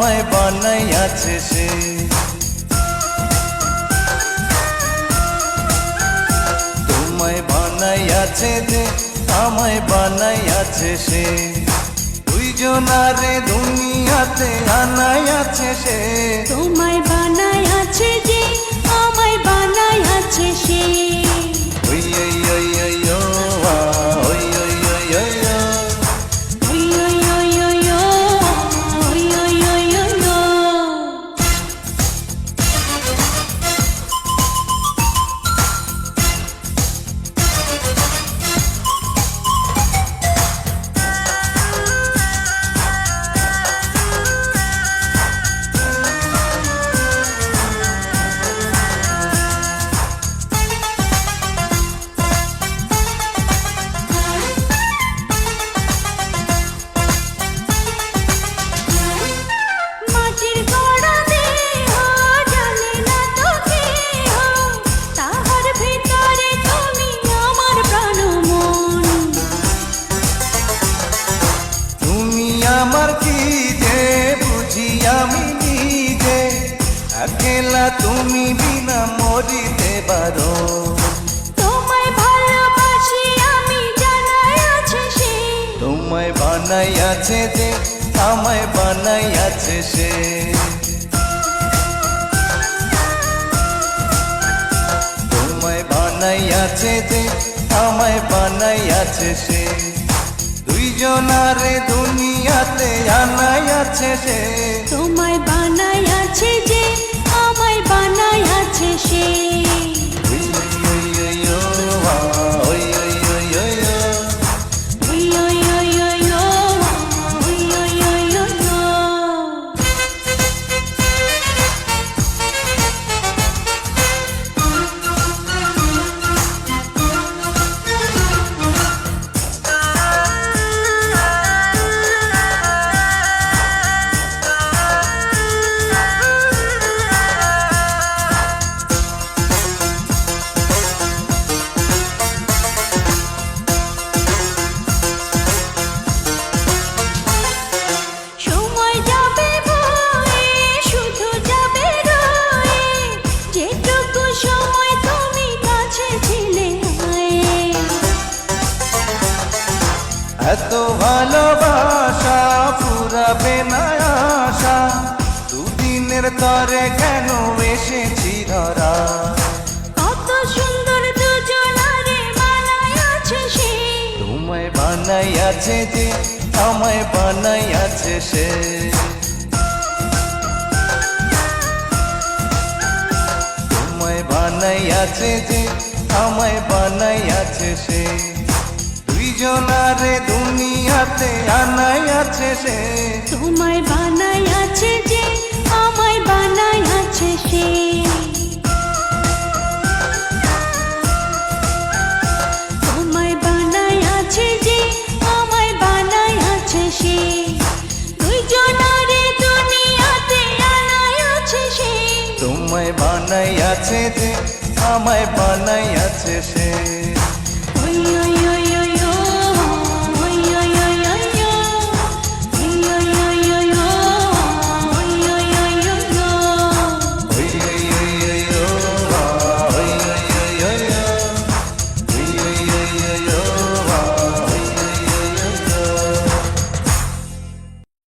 আমায় বানাইয়াছে সে। তোমায় বানাইয়াছে যে আমায় বানাইয়াছে সে। দুইজনারে দুনিয়াতে আনাইয়াছে সে। তোমায় বানাইয়াছে যে আমায় বানাইয়াছে সে। ওই ওই ওই ওই ও আ, ওই ওই ওই ওই ও। ওই ওই ওই ওই ও, ওই ওই ওই ওই ও। মাটির গড়া দেহ জানে না তো কেহ, তাহার ভিতরে তুমি আমার প্রাণ মন। তুমি আমার কি যে বুঝি আমি নিজে, একলা তুমি বিনা মরিতে পারো। তোমায় ভালোবাসি আমি জানাই আছে সে। তোমায় বানাইয়াছে যে আমায় বানাইয়াছে সে। তোমায় বানাইয়াছে যে আমায় বানাইয়াছে সে। দুইজনারে দুনিয়াতে আনাইয়াছে সে। তোমায় বানাইয়াছে যে আমায় বানাইয়াছে সে। ওই ওই ওই ওই ও আ, ওই ওই ওই ওই ও। ওই ওই ওই ওই ও, ওই ওই ওই ওই ও। সময় যাবে বয়ে শুধু যাবে রয়ে, যেটুকু সময় তুমি কাছে ছিলে হয়ে। এত ভালোবাসা ফুরাবে না আশা, দুদিনের তরে কেন এসেছি ধরা। কত সুন্দর দুজনারে বানাইয়াছে সে। তোমায় বানাইয়াছে যে আমায় বানাইয়াছে সে। তোমায় বানাইয়াছে যে আমায় বানাইয়াছে সে। দুইজনারে দুনিয়াতে আনাইয়াছে সে। তোমায় বানাইয়াছে যে আমায় বানাইয়াছে সে। তোমায় বানাইয়াছে যে আমায় বানাইয়াছে সে। দুইজনারে দুনিয়াতে আনাইয়াছে সে। তোমায় বানাইয়াছে যে আমায় বানাইয়াছে সে। ওই ওই